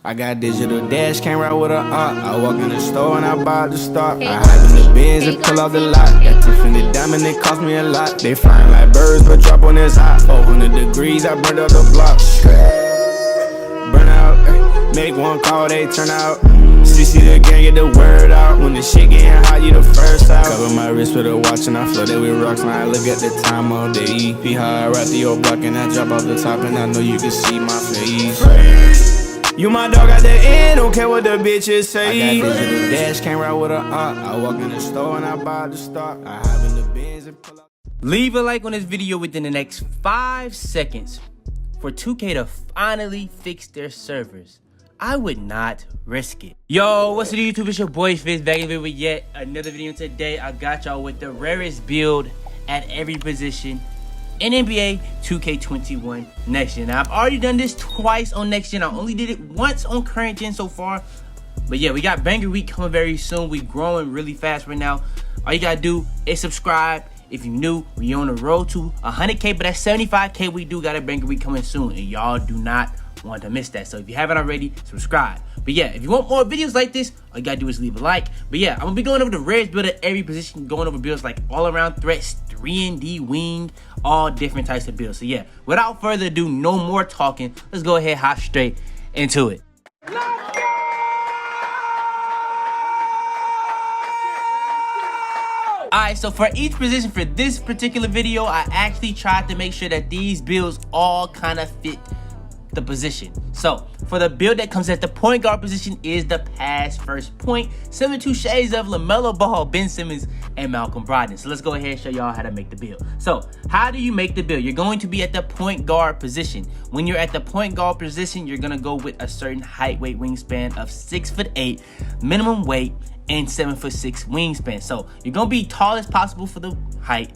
I got digital dash, can't ride with a I walk in the store and I buy the stock. I hide in the bins and pull out the lot. Got Tiffany diamond, it cost me a lot. They flying like birds, but drop on this hot. 400 degrees, I burned up the block. Burn out, make one call, they turn out. CC the gang, get the word out. When the shit getting hot, you the first out. Cover my wrist with a watch and I flood it with rocks. Now I look at the time all day. Be high, I ride through your block and I drop off the top. And I know you can see my face. You my dog at the end, don't care what the bitches say. I got digital dash, can't ride with a I walk in the store and I buy the stock. I have in the bins and pull out. Leave a like on this video within the next 5 seconds for 2K to finally fix their servers. I would not risk it. Yo, what's up YouTube? It's your boy Fizz back in with yet another video. Today I got y'all with the rarest build at every position in NBA 2K21 next gen. Now I've already done this twice on next gen. I only did it once on current gen so far. But yeah, we got banger week coming very soon. We growing really fast right now. All you gotta do is subscribe. If you new, we on the road to 100K, but at 75K we do got a banger week coming soon, and y'all do not want to miss that. So if you haven't already, subscribe. But yeah, if you want more videos like this, all you gotta do is leave a like. But yeah, I'm gonna be going over the rarest build at every position, going over builds like all around threats, 3&D wing, all different types of builds. So yeah, without further ado, no more talking, let's go ahead, hop straight into it. Alright, so for each position for this particular video, I actually tried to make sure that these builds all kind of fit the position. So for the build that comes at the point guard position is the pass first point, similar to shades of LaMelo Ball, Ben Simmons, and Malcolm Brogdon. So let's go ahead and show y'all how to make the build. So how do you make the build? You're going to be at the point guard position. When you're at the point guard position, you're gonna go with a certain height, weight, wingspan of 6'8", minimum weight, and 7'6" wingspan. So you're gonna be tall as possible for the height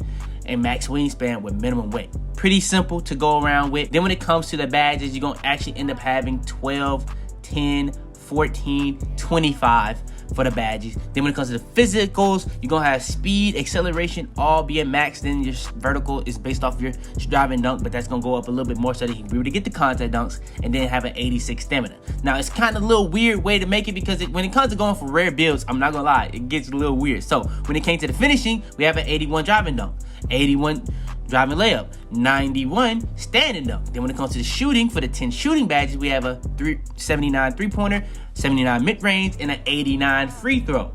and max wingspan with minimum weight. Pretty simple to go around with. Then when it comes to the badges, you're gonna actually end up having 12, 10, 14, 25 for the badges. Then when it comes to the physicals, you're gonna have speed, acceleration, all being max. Then your vertical is based off your drive and dunk, but that's gonna go up a little bit more so that you can be able to get the contact dunks and then have an 86 stamina. Now it's kind of a little weird way to make it because when it comes to going for rare builds, I'm not gonna lie, it gets a little weird. So when it came to the finishing, we have an 81 driving dunk, 81 driving layup, 91 standing dunk. Then when it comes to the shooting, for the 10 shooting badges, we have a 79 three-pointer, 79 mid-range, and an 89 free throw.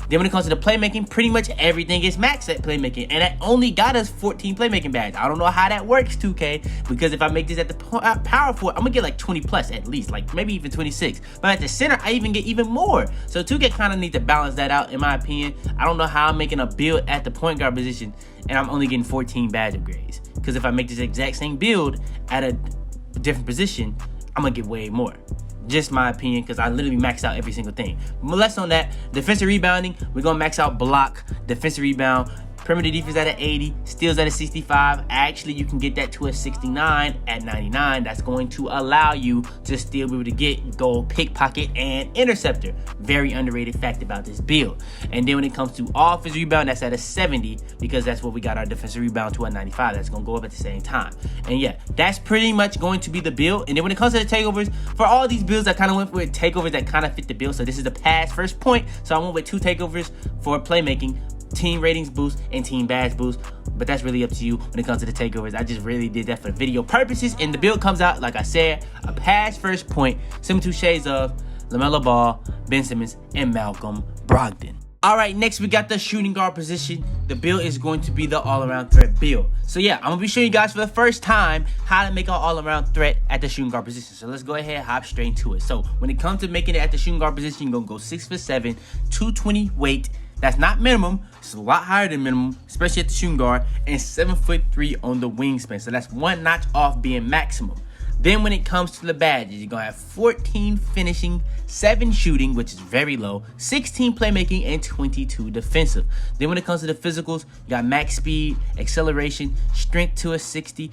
Then when it comes to the playmaking, pretty much everything is max at playmaking, and that only got us 14 playmaking badges. I don't know how that works, 2K, because if I make this at the power forward, I'm gonna get like 20 plus at least, like maybe even 26. But at the center, I even get even more. So 2K kind of need to balance that out, in my opinion. I don't know how I'm making a build at the point guard position, and I'm only getting 14 badge upgrades. Because if I make this exact same build at a different position, I'm gonna get way more. Just my opinion, because I literally maxed out every single thing. But less on that, defensive rebounding, we're gonna max out block, defensive rebound, perimeter defense at an 80, steals at a 65. Actually, you can get that to a 69 at 99. That's going to allow you to still be able to get goal, pickpocket, and interceptor. Very underrated fact about this build. And then when it comes to offensive rebound, that's at a 70, because that's what we got our defensive rebound to a 95. That's gonna go up at the same time. And yeah, that's pretty much going to be the build. And then when it comes to the takeovers, for all these builds, I kind of went with takeovers that kind of fit the build. So this is the pass first point. So I went with 2 takeovers for playmaking, team ratings boost, and team badge boost. But that's really up to you when it comes to the takeovers. I just really did that for video purposes, and the build comes out, like I said, a pass first point, similar to shades of LaMelo Ball, Ben Simmons, and Malcolm Brogdon. All right, next we got the shooting guard position. The build is going to be the all-around threat build. So yeah, I'm gonna be showing you guys for the first time how to make an all-around threat at the shooting guard position. So let's go ahead and hop straight into it. So when it comes to making it at the shooting guard position, you're gonna go 6'7", 220 weight. That's not minimum. It's a lot higher than minimum, especially at the shooting guard, and 7'3" on the wingspan. So that's 1 notch off being maximum. Then when it comes to the badges, you're gonna have 14 finishing, 7 shooting, which is very low, 16 playmaking, and 22 defensive. Then when it comes to the physicals, you got max speed, acceleration, strength to a 60,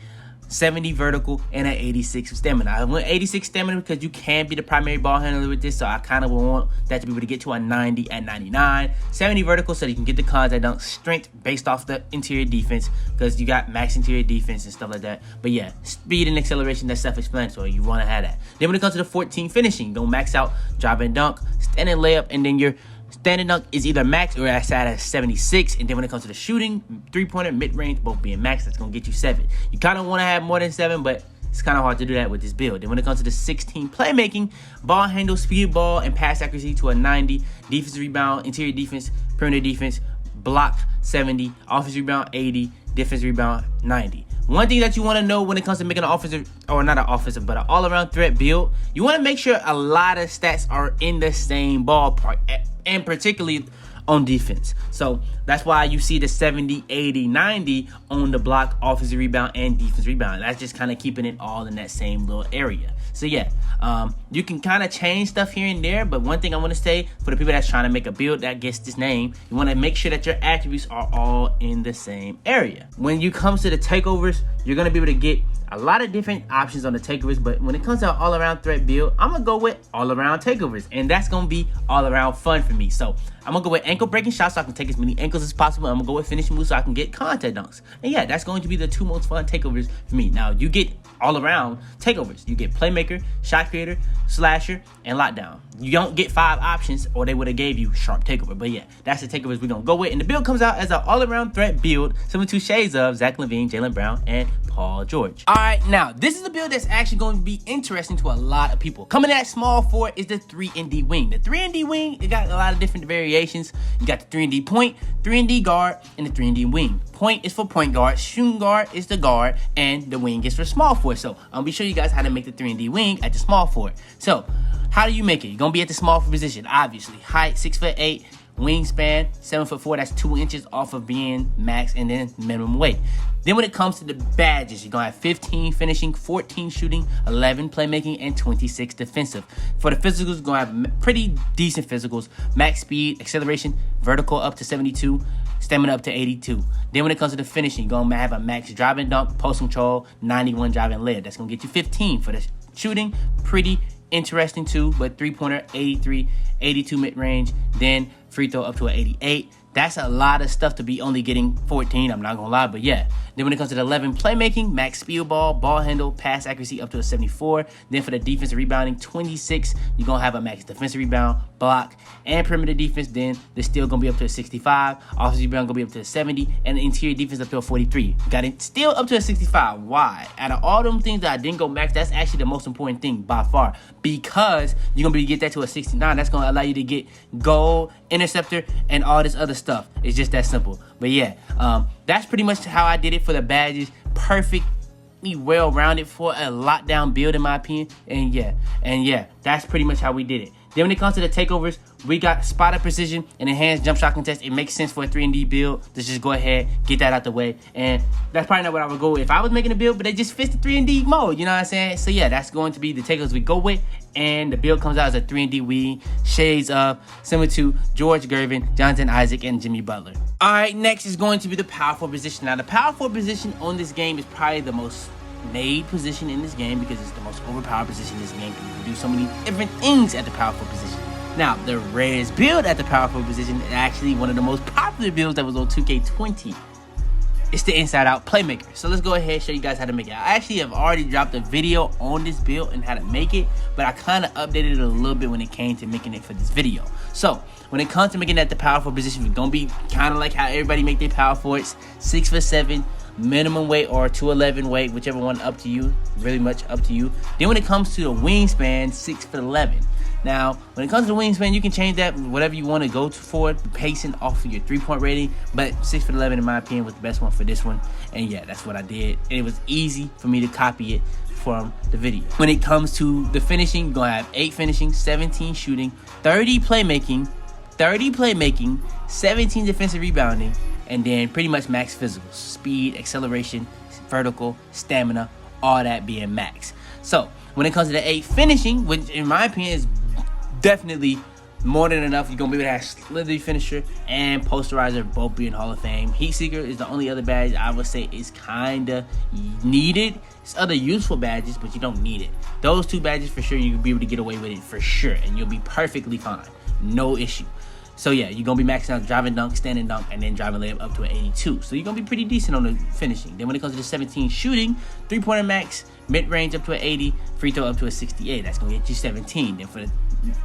70 vertical, and an 86 stamina. I went 86 stamina because you can be the primary ball handler with this, so I kind of want that to be able to get to a 90 at 99. 70 vertical so you can get the contact dunk strength based off the interior defense, because you got max interior defense and stuff like that. But yeah, speed and acceleration, that's self-explanatory. You want to have that. Then when it comes to the 14 finishing, don't max out drive and dunk, standing layup, and then your standing dunk is either max or at 76. And then when it comes to the shooting, three-pointer, mid-range, both being max, that's going to get you 7. You kind of want to have more than 7, but it's kind of hard to do that with this build. Then when it comes to the 16 playmaking, ball handle, speed ball, and pass accuracy to a 90. Defensive rebound, interior defense, perimeter defense, block 70. Offensive rebound 80. Defensive rebound 90. One thing that you want to know when it comes to making an offensive, or not an offensive, but an all-around threat build, you want to make sure a lot of stats are in the same ballpark, and particularly on defense. So that's why you see the 70, 80, 90 on the block, offensive rebound, and defense rebound. That's just kind of keeping it all in that same little area. So yeah, you can kind of change stuff here and there, but one thing I want to say for the people that's trying to make a build that gets this name, you want to make sure that your attributes are all in the same area. When you come to the takeovers, you're going to be able to get a lot of different options on the takeovers, but when it comes to an all-around threat build, I'm going to go with all-around takeovers, and that's going to be all-around fun for me. So I'm going to go with ankle-breaking shots so I can take as many ankles as possible. I'm going to go with finishing moves so I can get contact dunks. And yeah, that's going to be the 2 most fun takeovers for me. Now, you get all-around takeovers. You get Playmaker, Shot Creator, Slasher, and Lockdown. You don't get 5 options, or they would have gave you Sharp Takeover. But yeah, that's the takeovers we're going to go with. And the build comes out as an all-around threat build, similar to shades of Zach LaVine, Jaylen Brown, and Paul George. All right, now, this is a build that's actually going to be interesting to a lot of people. Coming at small forward is the 3-and-D wing. The 3-and-D wing, it got a lot of different variations. You got the 3-and-D point, 3-and-D guard, and the 3-and-D wing. Point is for point guard, shooting guard is the guard, and the wing is for small forward. So I'm gonna be showing you guys how to make the 3-and-D wing at the small forward. So how do you make it? You're gonna be at the small forward position, obviously. Height 6'8", wingspan 7'4", that's 2 inches off of being max, and then minimum weight. Then when it comes to the badges, you're gonna have 15 finishing, 14 shooting, 11 playmaking, and 26 defensive. For the physicals, you're gonna have pretty decent physicals. Max speed, acceleration, vertical up to 72, stamina up to 82. Then when it comes to the finishing, you're gonna have a max drive and dunk, post control, 91 drive and lead. That's gonna get you 15. For the shooting, pretty interesting too, but 3-pointer 83, 82 mid-range, then free throw up to an 88. That's a lot of stuff to be only getting 14, I'm not gonna lie, but yeah. Then when it comes to the 11 playmaking, max speed ball handle, pass accuracy up to a 74. Then for the defensive rebounding, 26, you're gonna have a max defensive rebound, block, and perimeter defense. Then they're still gonna be up to a 65. Offensive rebound gonna be up to a 70, and the interior defense up to a 43. Got it still up to a 65. Why? Out of all them things that I didn't go max, that's actually the most important thing by far, because you're gonna be able to get that to a 69. That's gonna allow you to get goal, interceptor, and all this other stuff. It's just that simple. But yeah, that's pretty much how I did it for the badges. Perfectly well-rounded for a lockdown build, in my opinion. And yeah, that's pretty much how we did it. Then when it comes to the takeovers, we got spotted precision and enhanced jump shot contest. It makes sense for a 3-and-D build. Let's just go ahead, get that out the way. And that's probably not what I would go with if I was making a build, but it just fits the 3-and-D mode, you know what I'm saying? So yeah, that's going to be the takeovers we go with. And the build comes out as a 3-and-D wing, shades of similar to George Gervin, Jonathan Isaac, and Jimmy Butler. All right, next is going to be the power forward position. Now, the power forward position on this game is probably the most made position in this game, because it's the most overpowered position in this game. You can do so many different things at the power forward position. Now, the rarest build at the power forward position is actually one of the most popular builds that was on 2K20. It's the inside out playmaker. So let's go ahead and show you guys how to make it. I actually have already dropped a video on this build and how to make it, but I kind of updated it a little bit when it came to making it for this video. So when it comes to making it at the power forward position, we're gonna be kind of like how everybody make their power forwards: 6'7", minimum weight, or 211 weight, whichever one, up to you, really much up to you. Then when it comes to the wingspan, 6'11". Now, when it comes to the wingspan, you can change that whatever you want to go for it, pacing off of your 3-point rating, but 6'11", in my opinion, was the best one for this one. And yeah, that's what I did. And it was easy for me to copy it from the video. When it comes to the finishing, you're gonna have 8 finishing, 17 shooting, 30 playmaking, 17 defensive rebounding, and then pretty much max physicals: speed, acceleration, vertical, stamina, all that being max. So when it comes to the 8 finishing, which in my opinion is definitely more than enough. You're gonna be able to have Slithery Finisher and Posterizer both being Hall of Fame. Heat Seeker is the only other badge I would say is kinda needed. It's other useful badges, but you don't need it. Those two badges for sure, you'll be able to get away with it for sure, and you'll be perfectly fine. No issue. So yeah, you're gonna be maxing out driving dunk, standing dunk, and then driving layup up to an 82. So you're gonna be pretty decent on the finishing. Then when it comes to the 17 shooting, 3-pointer max, mid-range up to an 80, free throw up to a 68. That's gonna get you 17. Then for the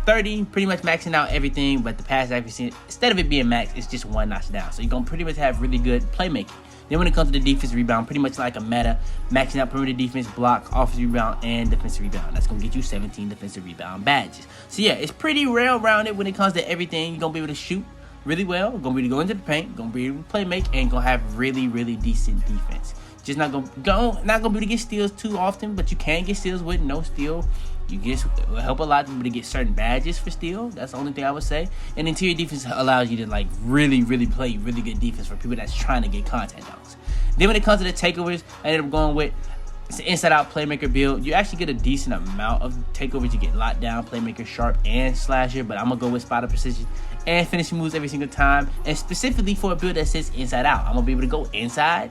30, pretty much maxing out everything, but the pass accuracy, instead of it being max, it's just one notch down. So you're gonna pretty much have really good playmaking. Then when it comes to the defensive rebound, pretty much like a meta, maxing out perimeter defense, block, offensive rebound, and defensive rebound. That's going to get you 17 defensive rebound badges. So yeah, it's pretty well-rounded when it comes to everything. You're going to be able to shoot really well, going to be able to go into the paint, going to be able to play make, and going to have really, really decent defense. Just not going to be able to get steals too often, but you can get steals with no steal. You get, it will help a lot to get certain badges for steal. That's the only thing I would say. And interior defense allows you to like really, really play really good defense for people that's trying to get contact dunks. Then when it comes to the takeovers, I ended up going with it's an inside-out playmaker build. You actually get a decent amount of takeovers. You get lockdown, playmaker, sharp, and slasher. But I'm gonna go with spotter precision and finishing moves every single time. And specifically for a build that sits inside out, I'm gonna be able to go inside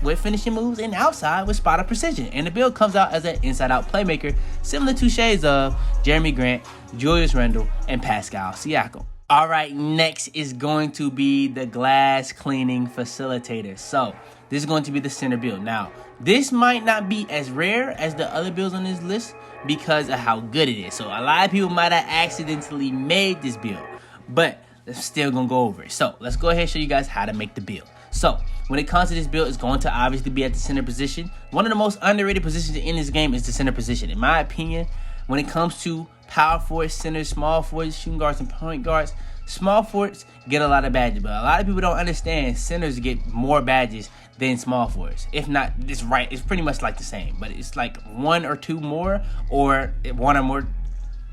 with finishing moves and outside with spotter precision. And the build comes out as an inside-out playmaker, similar to shades of Jeremy Grant, Julius Randle, and Pascal Siakam. All right, next is going to be the glass cleaning facilitator. So this is going to be the center build. Now, this might not be as rare as the other builds on this list because of how good it is. So a lot of people might have accidentally made this build, but I'm still gonna go over it. So let's go ahead and show you guys how to make the build. So when it comes to this build, it's going to obviously be at the center position. One of the most underrated positions in this game is the center position. In my opinion, when it comes to power forwards, centers, small forwards, shooting guards, and point guards, small forwards get a lot of badges, but a lot of people don't understand centers get more badges than small forwards. If not, it's right. It's pretty much like the same, but it's like 1 or 2 more, or 1 or more,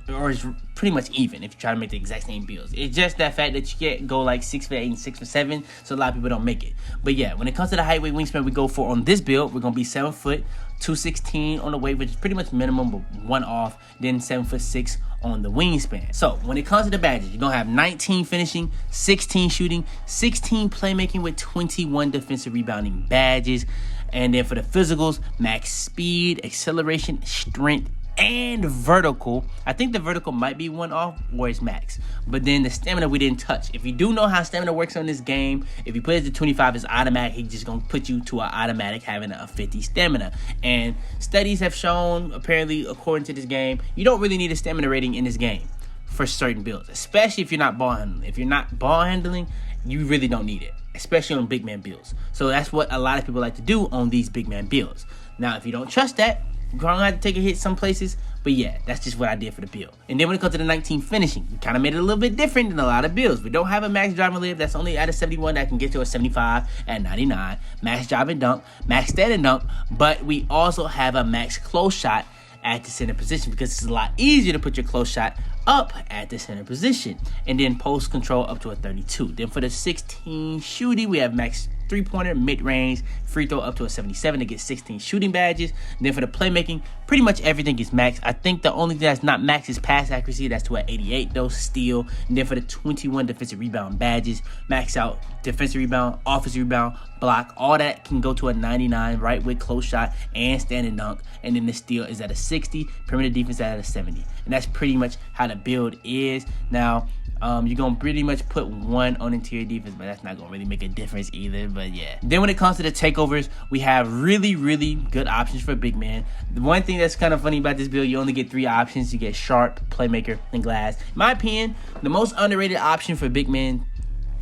or it's pretty much even if you try to make the exact same builds. It's just that fact that you can't go like 6 for 8 and 6 for 7, so a lot of people don't make it. But yeah, when it comes to the height, weight, wingspan we go for on this build, we're gonna be 7 foot, 216 on the weight, which is pretty much minimum, but 1 off, then 7'6" on the wingspan. So when it comes to the badges, you're gonna have 19 finishing, 16 shooting, 16 playmaking with 21 defensive rebounding badges. And then for the physicals, max speed, acceleration, strength, and vertical. I think the vertical might be 1 off or it's max, but then the stamina we didn't touch. If you do know how stamina works on this game, if you put it to 25, it's automatic. He's just gonna put you to an automatic having a 50 stamina. And studies have shown, apparently according to this game, you don't really need a stamina rating in this game for certain builds, especially if you're not ball handling. If you're not ball handling, you really don't need it, especially on big man builds. So that's what a lot of people like to do on these big man builds. Now if you don't trust that, you're gonna have to take a hit some places, but yeah, that's just what I did for the build. And then when it comes to the 19 finishing, we kind of made it a little bit different than a lot of builds. We don't have a max driving layup that's only at a 71 that can get to a 75 at 99, max driving dunk, max standing dunk, but we also have a max close shot at the center position because it's a lot easier to put your close shot up at the center position. And then post control up to a 32. Then for the 16 shooting, we have max 3-pointer, mid-range, free throw up to a 77 to get 16 shooting badges. And then for the playmaking, pretty much everything is max. I think the only thing that's not max is pass accuracy. That's to an 88 though, steal. And then for the 21 defensive rebound badges, max out defensive rebound, offensive rebound, block. All that can go to a 99, right, with close shot and standing dunk. And then the steal is at a 60, perimeter defense at a 70. And that's pretty much how the build is. Now, you're going to pretty much put 1 on interior defense, but that's not going to really make a difference either. But yeah. Then when it comes to the takeovers, we have really, really good options for big man. The one thing that's kind of funny about this build, you only get 3 options. You get sharp, playmaker, and glass. In my opinion, the most underrated option for big man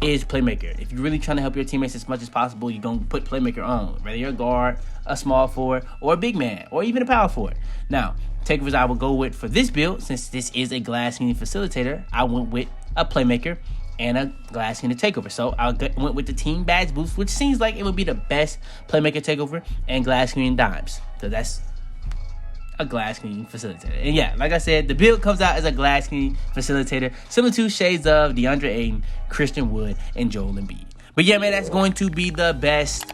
is playmaker. If you're really trying to help your teammates as much as possible, you're going to put playmaker on, whether you're a guard, a small forward, or a big man, or even a power forward. Now, takeovers I will go with for this build, since this is a glass cleaning facilitator, I went with a playmaker and a glass cleaning takeover. So I went with the team badge boost, which seems like it would be the best playmaker takeover, and glass cleaning dimes. So that's a glass cleaning facilitator. And yeah, like I said, the build comes out as a glass cleaning facilitator, similar to shades of DeAndre Ayton, Christian Wood, and Joel Embiid. But yeah, man, that's going to be the best,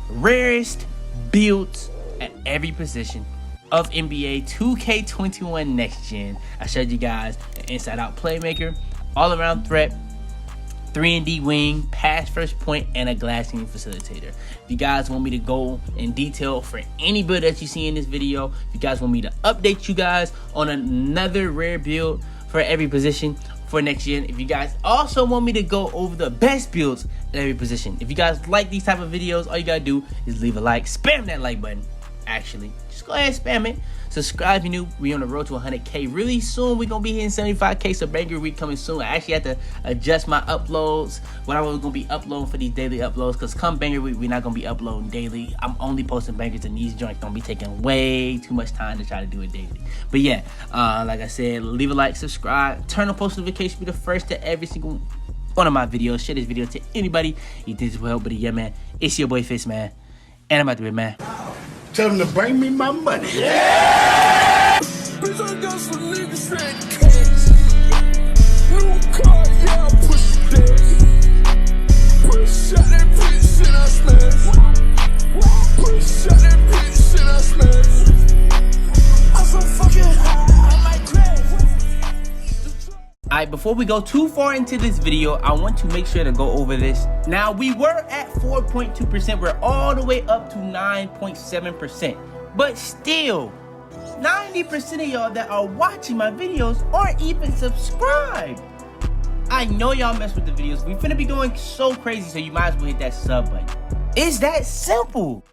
rarest builds at every position of NBA 2K21 Next Gen. I showed you guys an inside out playmaker, all-around threat, 3-and-D wing, pass first point, and a glassing facilitator. If you guys want me to go in detail for any build that you see in this video, if you guys want me to update you guys on another rare build for every position for next year, if you guys also want me to go over the best builds at every position, if you guys like these type of videos, all you gotta do is leave a like, spam that like button. Actually, just go ahead and spam it. Subscribe if you're new. We on the road to 100K really soon. We're gonna be hitting 75K, so Banger Week coming soon. I actually had to adjust my uploads, what I was gonna be uploading for these daily uploads, because come Banger Week, we're not gonna be uploading daily. I'm only posting bangers, and these joints gonna be taking way too much time to try to do it daily. But yeah, like I said, leave a like, subscribe, turn on post notifications, be the first to every single one of my videos. Share this video to anybody you think this will help. But yeah, man, it's your boy Fitz, man, and I'm out there, man. Tell them to bring me my money. Yeah! Bitch, I got some niggas that cash. New car, yeah, I push that. Push shot that bitch and I smash. Push shot that bitch and I smash. I'm so fucking high, I might crash. Alright, before we go too far into this video, I want to make sure to go over this. Now, we were at 4.2%. We're all the way up to 9.7%. But still, 90% of y'all that are watching my videos aren't even subscribed. I know y'all mess with the videos. We finna be going so crazy, so you might as well hit that sub button. It's that simple.